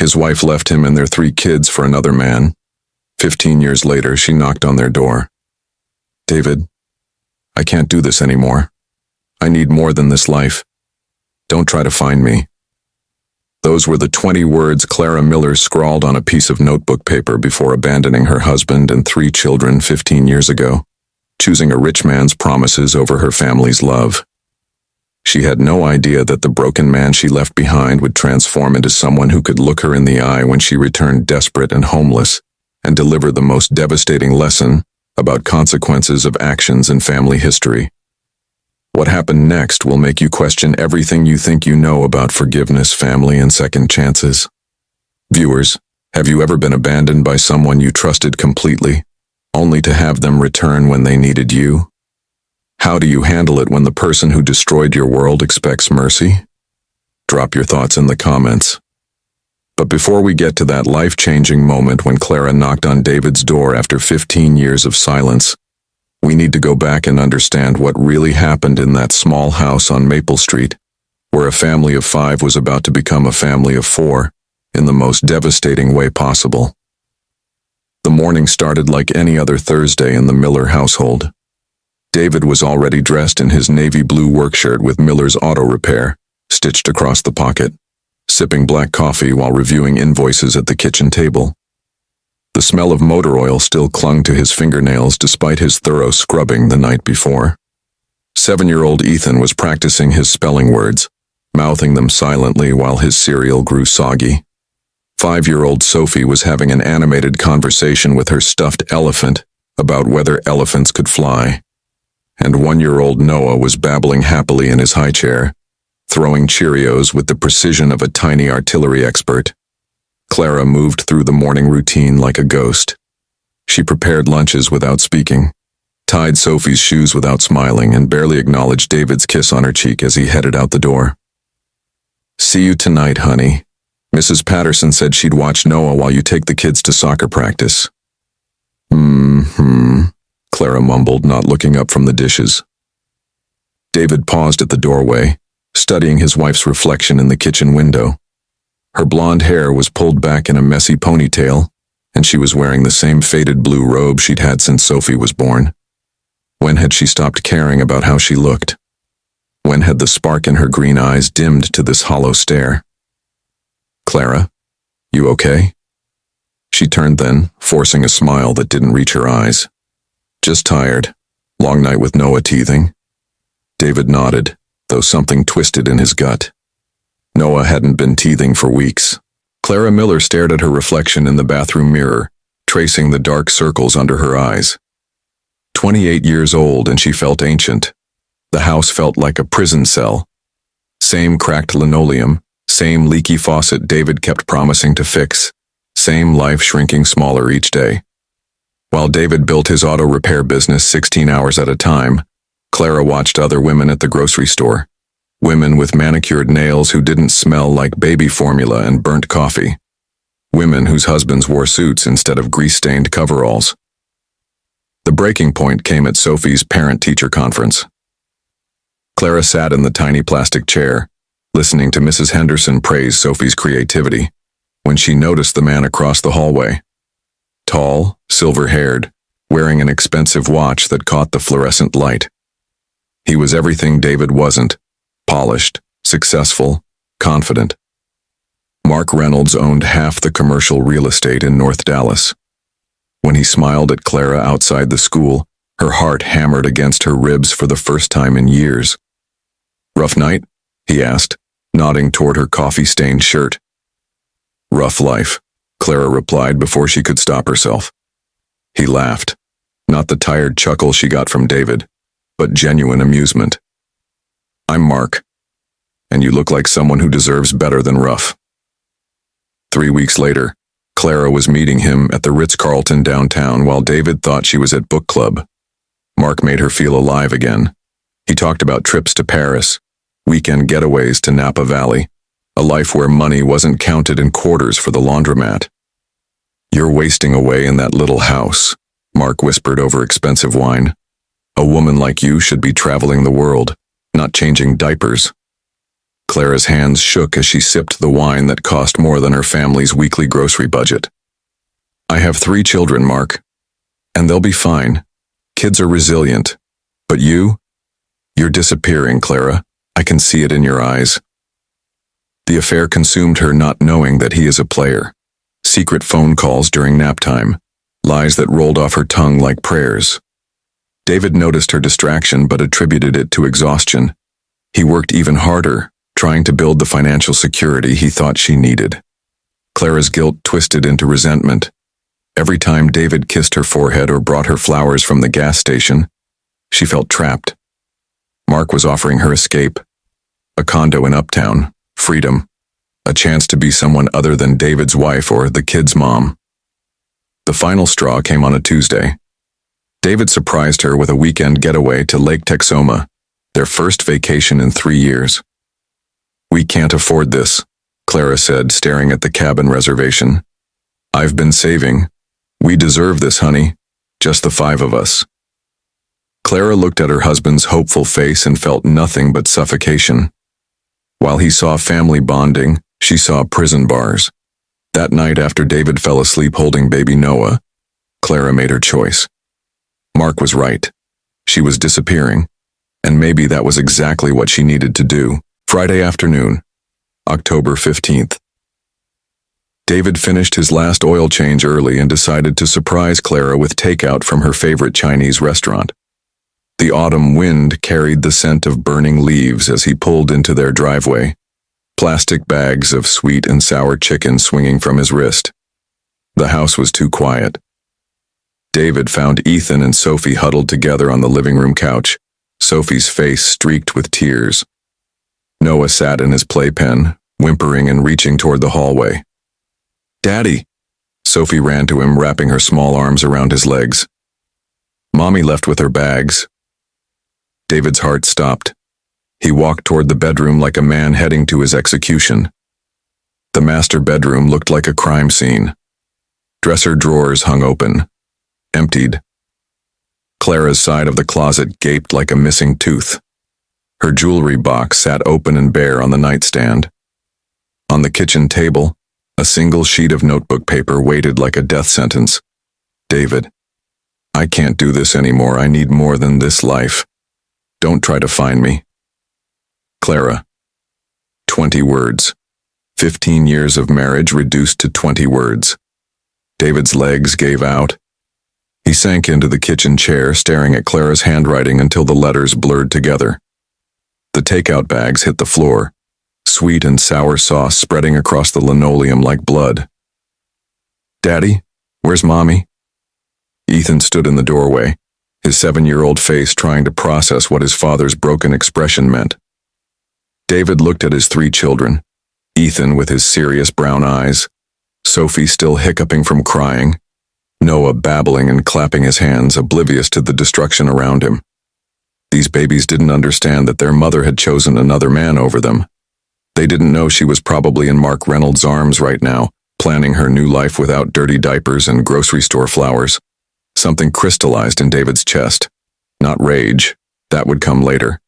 His wife left him and their 3 kids for another man. 15 years later, she knocked on their door. "David, I can't do this anymore. I need more than this life. Don't try to find me." Those were the 20 words Clara Miller scrawled on a piece of notebook paper before abandoning her husband and 3 children 15 years ago, choosing a rich man's promises over her family's love. She had no idea that the broken man she left behind would transform into someone who could look her in the eye when she returned desperate and homeless, and deliver the most devastating lesson about consequences of actions in family history. What happened next will make you question everything you think you know about forgiveness, family, and second chances. Viewers, have you ever been abandoned by someone you trusted completely, only to have them return when they needed you? How do you handle it when the person who destroyed your world expects mercy? Drop your thoughts in the comments. But before we get to that life-changing moment when Clara knocked on David's door after 15 years of silence, we need to go back and understand what really happened in that small house on Maple Street, where a family of 5 was about to become a family of 4, in the most devastating way possible. The morning started like any other Thursday in the Miller household. David was already dressed in his navy blue work shirt with Miller's Auto Repair, stitched across the pocket, sipping black coffee while reviewing invoices at the kitchen table. The smell of motor oil still clung to his fingernails despite his thorough scrubbing the night before. 7-year-old Ethan was practicing his spelling words, mouthing them silently while his cereal grew soggy. 5-year-old Sophie was having an animated conversation with her stuffed elephant about whether elephants could fly. And 1-year-old Noah was babbling happily in his high chair, throwing Cheerios with the precision of a tiny artillery expert. Clara moved through the morning routine like a ghost. She prepared lunches without speaking, tied Sophie's shoes without smiling, and barely acknowledged David's kiss on her cheek as he headed out the door. "See you tonight, honey. Mrs. Patterson said she'd watch Noah while you take the kids to soccer practice." Clara mumbled, not looking up from the dishes. David paused at the doorway, studying his wife's reflection in the kitchen window. Her blonde hair was pulled back in a messy ponytail, and she was wearing the same faded blue robe she'd had since Sophie was born. When had she stopped caring about how she looked? When had the spark in her green eyes dimmed to this hollow stare? "Clara, you okay?" She turned then, forcing a smile that didn't reach her eyes. "Just tired. Long night with Noah teething." David nodded, though something twisted in his gut. Noah hadn't been teething for weeks. Clara Miller stared at her reflection in the bathroom mirror, tracing the dark circles under her eyes. 28 years old, and she felt ancient. The house felt like a prison cell. Same cracked linoleum, same leaky faucet David kept promising to fix, same life shrinking smaller each day. While David built his auto repair business 16 hours at a time, Clara watched other women at the grocery store. Women with manicured nails who didn't smell like baby formula and burnt coffee. Women whose husbands wore suits instead of grease-stained coveralls. The breaking point came at Sophie's parent-teacher conference. Clara sat in the tiny plastic chair, listening to Mrs. Henderson praise Sophie's creativity, when she noticed the man across the hallway. Tall, silver-haired, wearing an expensive watch that caught the fluorescent light. He was everything David wasn't: polished, successful, confident. Mark Reynolds owned half the commercial real estate in North Dallas. When he smiled at Clara outside the school, her heart hammered against her ribs for the first time in years. "Rough night?" he asked, nodding toward her coffee-stained shirt. "Rough life," Clara replied before she could stop herself. He laughed, not the tired chuckle she got from David, but genuine amusement. "I'm Mark, and you look like someone who deserves better than rough." 3 weeks later, Clara was meeting him at the Ritz-Carlton downtown while David thought she was at book club. Mark made her feel alive again. He talked about trips to Paris, weekend getaways to Napa Valley, a life where money wasn't counted in quarters for the laundromat. "You're wasting away in that little house," Mark whispered over expensive wine. "A woman like you should be traveling the world, not changing diapers." Clara's hands shook as she sipped the wine that cost more than her family's weekly grocery budget. I have 3 children, Mark. And they'll be fine. Kids are resilient. But you? You're disappearing, Clara. I can see it in your eyes. The affair consumed her, not knowing that he is a player. Secret phone calls during nap time. Lies that rolled off her tongue like prayers. David noticed her distraction but attributed it to exhaustion. He worked even harder, trying to build the financial security he thought she needed. Clara's guilt twisted into resentment. Every time David kissed her forehead or brought her flowers from the gas station, she felt trapped. Mark was offering her escape. A condo in Uptown, freedom, a chance to be someone other than David's wife or the kid's mom. The final straw came on a Tuesday. David surprised her with a weekend getaway to Lake Texoma, their first vacation in 3 years. We can't afford this, Clara said, staring at the cabin reservation. I've been saving. We deserve this, honey. Just the 5 of us. Clara looked at her husband's hopeful face and felt nothing but suffocation. While he saw family bonding, she saw prison bars. That night after David fell asleep holding baby Noah, Clara made her choice. Mark was right. She was disappearing, and maybe that was exactly what she needed to do. Friday afternoon, October 15th. David finished his last oil change early and decided to surprise Clara with takeout from her favorite Chinese restaurant. The autumn wind carried the scent of burning leaves as he pulled into their driveway, plastic bags of sweet and sour chicken swinging from his wrist. The house was too quiet. David found Ethan and Sophie huddled together on the living room couch, Sophie's face streaked with tears. Noah sat in his playpen, whimpering and reaching toward the hallway. Daddy! Sophie ran to him, wrapping her small arms around his legs. Mommy left with her bags. David's heart stopped. He walked toward the bedroom like a man heading to his execution. The master bedroom looked like a crime scene. Dresser drawers hung open, emptied. Clara's side of the closet gaped like a missing tooth. Her jewelry box sat open and bare on the nightstand. On the kitchen table, a single sheet of notebook paper waited like a death sentence. David, I can't do this anymore. I need more than this life. Don't try to find me. Clara. 20 words. 15 years of marriage reduced to 20 words. David's legs gave out. He sank into the kitchen chair, staring at Clara's handwriting until the letters blurred together. The takeout bags hit the floor, sweet and sour sauce spreading across the linoleum like blood. Daddy, where's Mommy? Ethan stood in the doorway, his 7-year-old face trying to process what his father's broken expression meant. David looked at his 3 children, Ethan with his serious brown eyes, Sophie still hiccuping from crying, Noah babbling and clapping his hands, oblivious to the destruction around him. These babies didn't understand that their mother had chosen another man over them. They didn't know she was probably in Mark Reynolds' arms right now, planning her new life without dirty diapers and grocery store flowers. Something crystallized in David's chest. Not rage, that would come later.